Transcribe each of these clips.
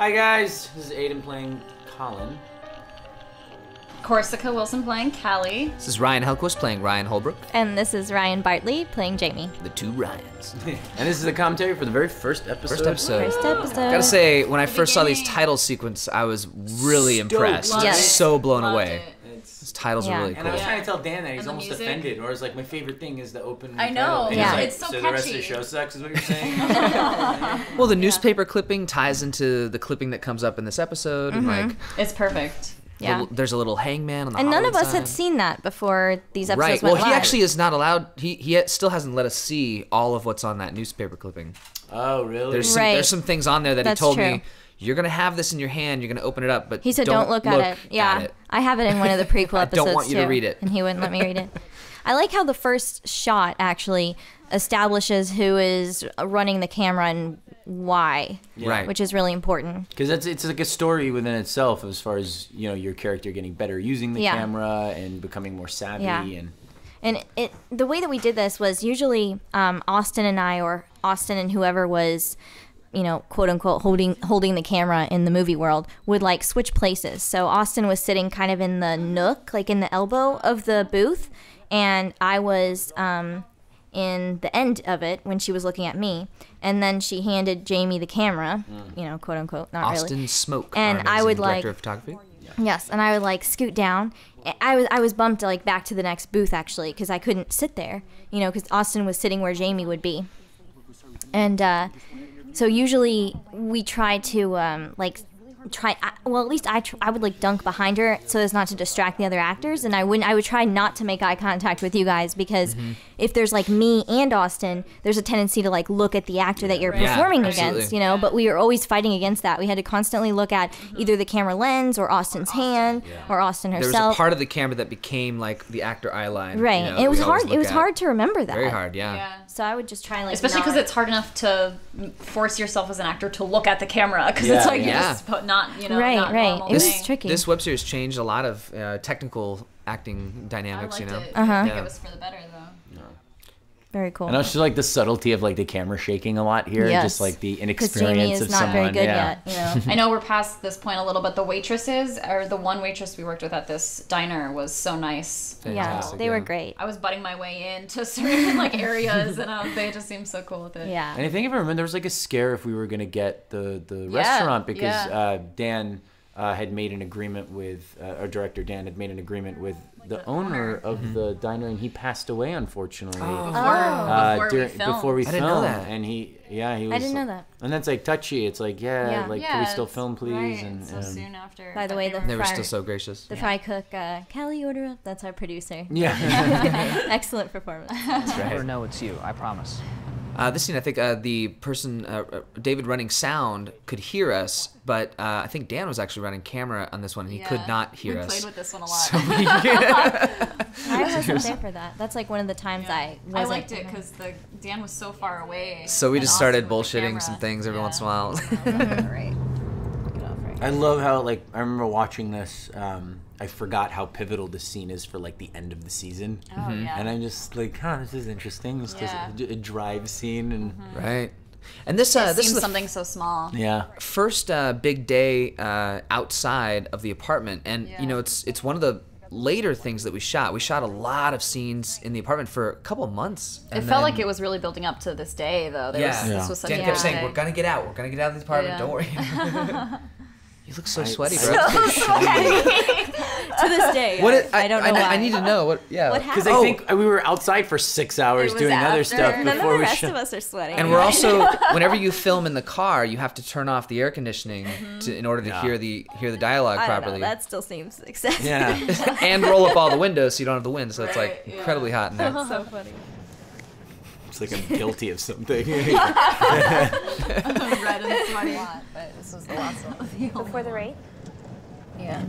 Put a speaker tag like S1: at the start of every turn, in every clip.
S1: Hi guys, this is Aiden playing Colin.
S2: Corsica Wilson playing Callie.
S3: This is Ryan Helquist playing Ryan Holbrook.
S4: And this is Ryan Bartley playing Jamie.
S3: The two Ryans.
S1: And this is the commentary for the very first episode.
S4: First episode.
S3: Gotta say, when I first saw these title sequence, I was really impressed.
S4: Yes.
S3: So blown
S2: Loved
S3: away.
S2: it.
S3: These titles are really
S1: And I was
S3: cool.
S1: trying to tell Dan that he's
S2: And the
S1: almost
S2: music.
S1: offended, or it's like my favorite thing is the open.
S2: I know,
S1: title. And
S4: yeah.
S1: he's like,
S2: It's so
S1: the rest of the
S2: catchy.
S1: show sucks, is what you're saying.
S3: Well, the newspaper clipping ties into the clipping that comes up in this episode, and like,
S2: It's perfect.
S4: Yeah.
S3: there's a little hangman on the
S4: And none of
S3: Hollywood
S4: us had
S3: side.
S4: seen that before these episodes
S3: Right.
S4: went
S3: Well,
S4: live.
S3: he actually is not allowed. He still hasn't let us see all of what's on that newspaper clipping.
S1: Oh, really?
S3: There's some things on there that
S4: That's
S3: he told
S4: true.
S3: me. You're gonna have this in your hand. You're gonna open it up, but
S4: He said, "Don't look at it." Yeah,
S3: at it.
S4: I have it in one of the prequel
S3: I
S4: episodes
S3: don't want you to
S4: too,
S3: read it.
S4: and he wouldn't let me read it. I like how the first shot actually establishes who is running the camera and why,
S3: Right.
S4: which is really important.
S1: Because it's like a story within itself, as far as your character getting better using the
S4: Yeah.
S1: camera and becoming more savvy.
S4: Yeah.
S1: And
S4: And the way that we did this was usually Austin and I, or Austin and whoever was, quote unquote, holding the camera in the movie world, would like switch places. So Austin was sitting kind of in the nook, like in the elbow of the booth, and I was in the end of it when she was looking at me. And then she handed Jamie the camera, quote unquote, not
S3: Austin
S4: really.
S3: Smoke,
S4: And
S3: our
S4: I
S3: amazing
S4: would,
S3: director
S4: like-
S3: of photography.
S4: Yes, and I would like scoot down. I was bumped like back to the next booth actually because I couldn't sit there, because Austin was sitting where Jamie would be, and so usually we try to at least I would like dunk behind her so as not to distract the other actors, and I would try not to make eye contact with you guys because if there's like me and Austin, there's a tendency to like look at the actor that you're
S3: Yeah,
S4: performing
S3: absolutely.
S4: against, but we were always fighting against that. We had to constantly look at either the camera lens or Austin's hand or Austin
S3: There was
S4: herself.
S3: a part of the camera that became like the actor eye line.
S4: Right,
S3: you know,
S4: and it was
S3: we always
S4: hard. It
S3: look
S4: was
S3: at.
S4: hard to remember that.
S3: Very hard, yeah.
S4: So I would just try like,
S2: Especially because it's hard enough to force yourself as an actor to look at the camera because
S1: Yeah,
S2: it's like
S1: yeah.
S2: you're just not,
S4: Right,
S2: not
S4: right.
S2: normal
S4: It was
S2: thing.
S4: tricky.
S3: This web series changed a lot of technical acting
S2: I
S3: dynamics,
S2: liked
S3: you know.
S2: it. I think
S3: Yeah.
S2: it was for the better though.
S4: very cool.
S1: I just like the subtlety of like the camera shaking a lot here,
S4: Yes.
S1: just like the
S4: Because
S1: inexperience
S4: Jamie is
S1: of
S4: not
S1: someone.
S4: very good
S1: yeah.
S4: yet.
S2: I know we're past this point a little, but the waitresses, or the one waitress we worked with at this diner, was so nice.
S4: Yeah,
S3: Fantastic,
S4: they were great.
S2: I was butting my way into certain like areas, and they just seemed so cool with it.
S4: Yeah.
S1: And I think if I remember, there was like a scare if we were gonna get the restaurant because
S2: yeah.
S1: Dan had made an agreement with our director. Dan had made an agreement with the owner of the diner, and he passed away unfortunately. Before we
S3: I
S1: filmed.
S3: didn't know that.
S1: And he was.
S4: I didn't know that.
S1: And that's like touchy. It's like can we still film, please?
S2: Right.
S1: And
S2: so soon after.
S4: By the way, the
S3: They were
S4: fry,
S3: still so gracious.
S4: the fry cook, Callie, order up. That's our producer.
S1: yeah.
S4: Excellent performance.
S5: Or no, it's you. I promise.
S3: This scene, I think the person, David running sound, could hear us, but I think Dan was actually running camera on this one, and he could not hear
S2: we
S3: us.
S2: played with this one a lot.
S4: I wasn't there for that. That's like one of the times I wasn't.
S2: I liked it because Dan was so far away.
S3: So we
S2: and
S3: just
S2: Austin
S3: started
S2: with the
S3: bullshitting
S2: camera.
S3: some things every once in a
S2: Yeah.
S3: while.
S2: Right.
S1: I love how I remember watching this. I forgot how pivotal this scene is for like the end of the season.
S2: Oh yeah.
S1: And I'm just like, this is interesting. It's
S2: Yeah.
S1: just a drive scene, and
S3: Right. And this
S2: It
S3: this is
S2: seems
S3: the
S2: something so small.
S1: yeah,
S3: first big day outside of the apartment, and it's one of the later things that we shot. We shot a lot of scenes in the apartment for a couple of months.
S2: It felt like it was really building up to this day, though. This was such
S3: Dan
S2: a
S3: kept
S2: big
S3: saying,
S2: day.
S3: "We're gonna get out. We're gonna get out of the apartment.
S2: Yeah.
S3: Don't worry." You look so sweaty, bro.
S4: To this day, I don't know why.
S3: I need to know what. Yeah.
S4: What
S1: because
S4: happened?
S1: I think we were outside for 6 hours
S2: It was
S1: doing other
S2: after.
S1: stuff
S4: None of
S1: before
S4: the
S1: we
S4: rest
S1: shot.
S4: of us are sweating.
S3: And we're also, whenever you film in the car, you have to turn off the air conditioning in order to
S1: Yeah.
S3: hear the dialogue
S4: I don't
S3: properly.
S4: know. That still seems excessive.
S1: Yeah,
S3: And roll up all the windows so you don't have the wind, so it's like
S2: Right, yeah.
S3: incredibly hot in there.
S4: So funny.
S1: it's like I'm guilty of something.
S2: red and sweaty. But this was the last one.
S4: Before the raid?
S2: Yeah.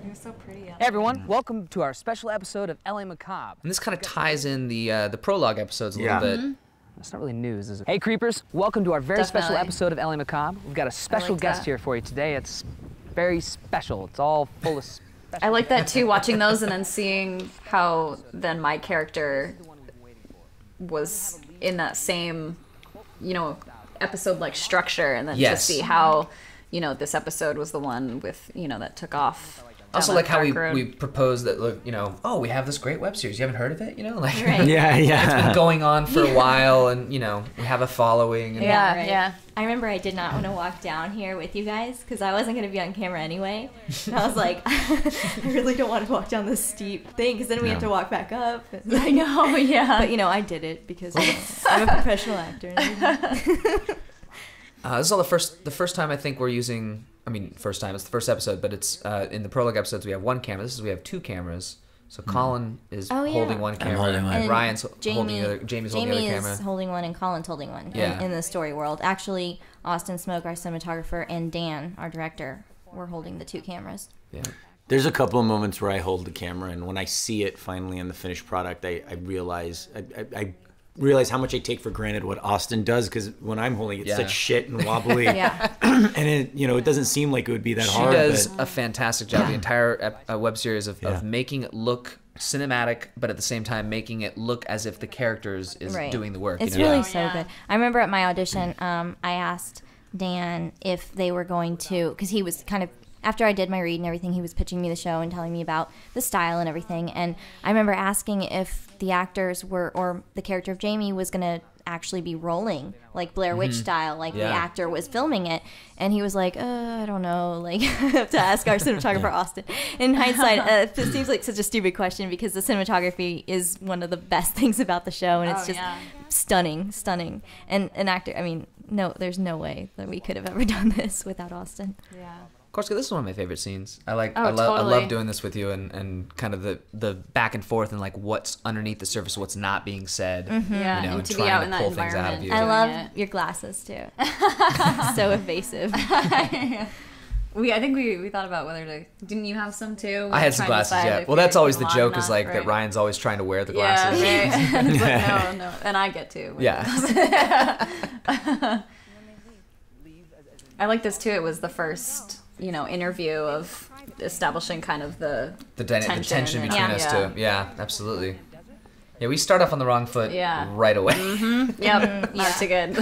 S2: You're so pretty.
S5: Hey everyone, welcome to our special episode of LA Macabre.
S3: And this kind of ties in the prologue episodes a
S1: Yeah.
S3: little bit.
S5: It's not really news, is it? Hey creepers, welcome to our very special
S2: Definitely.
S5: episode of LA Macabre. We've got a special
S4: like
S5: guest
S4: that.
S5: here for you today. It's very special. It's all full of special.
S2: I like that too, watching those and then seeing how then my character was in that same, episode like structure, and then to see how, you know, this episode was the one with, you know, that took off.
S3: Also, like how we proposed that, look, you know, oh, we have this great web series. You haven't heard of it, you know? Like,
S1: yeah.
S3: It's been going on for a while, and, you know, we have a following. And
S2: Yeah.
S4: I remember I did not want to walk down here with you guys because I wasn't going to be on camera anyway. And I was like, I really don't want to walk down this steep thing because then we have to walk back up.
S2: I know, yeah.
S4: But, you know, I did it because I'm a professional actor.
S3: This is all the first time I think we're using. I mean, first time. It's the first episode, but it's in the prologue episodes we have one camera. We have two cameras. So Colin is holding one camera,
S1: holding one.
S3: and Ryan's holding the other. Jamie's holding the other camera.
S4: Jamie is holding one, and Colin's holding one.
S3: Yeah.
S4: In the story world, actually, Austin Smoke, our cinematographer, and Dan, our director, were holding the two cameras.
S3: Yeah.
S1: There's a couple of moments where I hold the camera, and when I see it finally in the finished product, I realize I realize how much I take for granted what Austin does, because when I'm holding it, it's such shit and wobbly. And it, you know, it doesn't seem like it would be that hard.
S3: She does a fantastic job. The entire web series of making it look cinematic, but at the same time making it look as if the characters is doing the work.
S4: It's really so good. I remember at my audition, I asked Dan if they were going to, because he was kind of, after I did my read and everything, he was pitching me the show and telling me about the style and everything. And I remember asking if the actors were, or the character of Jamie was going to actually be rolling, like Blair Witch style, like the actor was filming it. And he was like, I don't know, like, I have to ask our cinematographer, Austin. In hindsight, it seems like such a stupid question because the cinematography is one of the best things about the show. And it's just stunning. And an actor, I mean, no, there's no way that we could have ever done this without Austin.
S2: Yeah.
S3: Korska, this is one of my favorite scenes. I love doing this with you, and kind of the back and forth and like what's underneath the surface, what's not being said.
S2: Mm-hmm. Yeah,
S3: you know,
S2: and to be out in that environment.
S4: I love your glasses too. So evasive.
S2: I think we thought about whether to. Didn't you have some too?
S3: I had some glasses. Yeah. Well, that's always the joke, is like that Ryan's always trying to wear the glasses.
S2: Yeah, right. It's like, no, and I get to.
S3: Yeah.
S2: I like this too. It was the first, you know, interview of establishing kind of the tension
S3: between us two. Yeah, absolutely. Yeah, we start off on the wrong foot right away.
S2: Mm-hmm. Yep, not too good.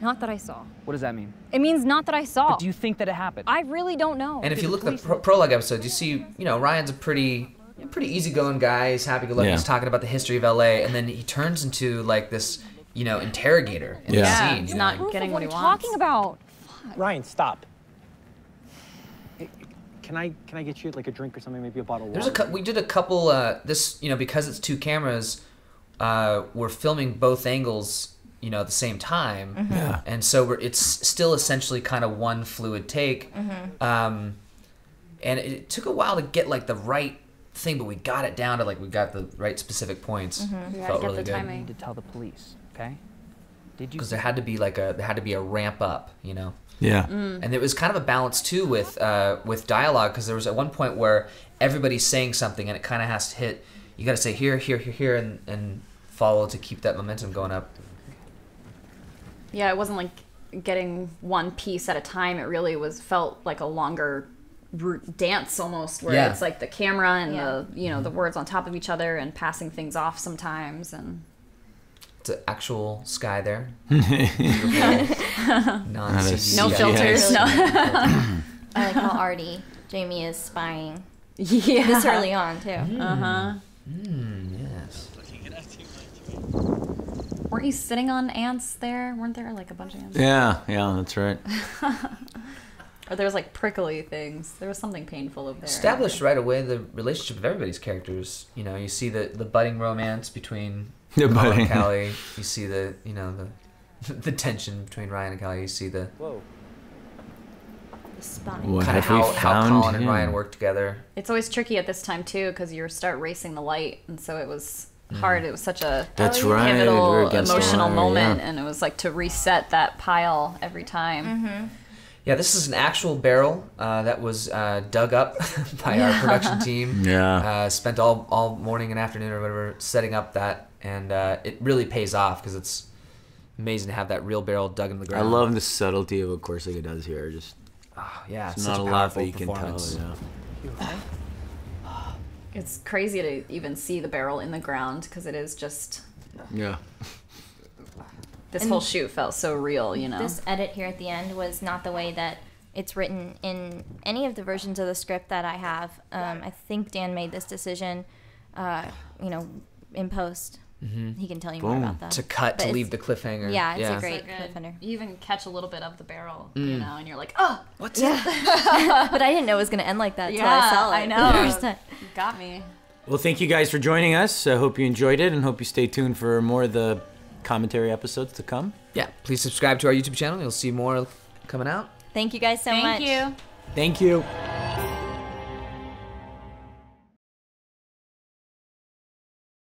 S6: Not that I saw.
S5: What does that mean?
S6: It means not that I saw.
S5: But do you think that it happened?
S6: I really don't know.
S3: And if you look at the prologue episode, you see, you know, Ryan's a pretty easygoing guy. He's happy-go-lucky. He's talking about the history of LA, and then he turns into like this, you know, interrogator in the scene.
S2: He's not getting what he wants.
S6: Talking about.
S7: Ryan, stop. Can I get you like a drink or something? Maybe a bottle of water.
S3: We did a couple. This, you know, because it's two cameras, we're filming both angles, you know, at the same time.
S4: Mm-hmm.
S1: Yeah.
S3: And so it's still essentially kind of one fluid take.
S4: Mm-hmm.
S3: And it took a while to get like the right thing, but we got it down to like we got the right specific points.
S4: Mm-hmm.
S3: Felt really
S2: the
S3: good.
S2: timing.
S5: You need to tell the police, okay? Did you?
S3: Because there had to be a ramp up, you know.
S1: Yeah.
S3: And it was kind of a balance too with dialogue, because there was at one point where everybody's saying something and it kind of has to hit. You got to say here, and follow to keep that momentum going up.
S2: Yeah, it wasn't like getting one piece at a time. It really felt like a longer dance almost, where it's like the camera and the the words on top of each other and passing things off sometimes. And
S3: it's an actual sky there.
S2: No filters. No.
S4: I like how arty Jamie is spying.
S2: Yeah.
S4: This early on too.
S3: Yes.
S2: Weren't you sitting on ants there? Weren't there like a bunch of ants?
S1: Yeah, that's right.
S2: Or there was like prickly things. There was something painful over there.
S3: Established right away the relationship of everybody's characters. You know, you see the budding romance between Ryan and Callie. You see the the tension between Ryan and Callie. You see the
S4: Spying.
S1: What
S3: kind of
S1: have we
S3: how
S1: found?
S3: Colin and Ryan work together.
S2: It's always tricky at this time too, because you start racing the light, and so it was hard. It was such a
S1: That's right.
S2: pivotal
S1: We're against the
S2: emotional
S1: wire,
S2: moment,
S1: yeah.
S2: and it was like to reset that pile every time.
S4: Mm-hmm.
S3: Yeah, this is an actual barrel that was dug up by our production team.
S1: Yeah.
S3: Spent all morning and afternoon or whatever setting up that, and it really pays off because it's amazing to have that real barrel dug into the
S1: I
S3: ground.
S1: love the subtlety of what Corsica does here. Just
S3: yeah,
S1: it's
S3: such
S1: not
S3: a
S1: a lot,
S3: powerful
S1: but you can tell.
S3: performance.
S1: Yeah.
S2: It's crazy to even see the barrel in the ground, because it is just
S1: Yeah.
S2: this whole shoot felt so real, you know.
S4: This edit here at the end was not the way that it's written in any of the versions of the script that I have. I think Dan made this decision, in post. Mm-hmm. He can tell you more about that.
S3: To cut, to leave the cliffhanger.
S4: Yeah, it's a great cliffhanger.
S2: You even catch a little bit of the barrel, and you're like, oh,
S3: what's
S4: that? But I didn't know it was going to end like that until I saw it.
S2: I know. Got me.
S1: Well, thank you guys for joining us. I hope you enjoyed it, and hope you stay tuned for more of the commentary episodes to come.
S3: Yeah, please subscribe to our YouTube channel. You'll see more coming out.
S4: Thank you guys so much.
S2: Thank you.
S1: Thank you.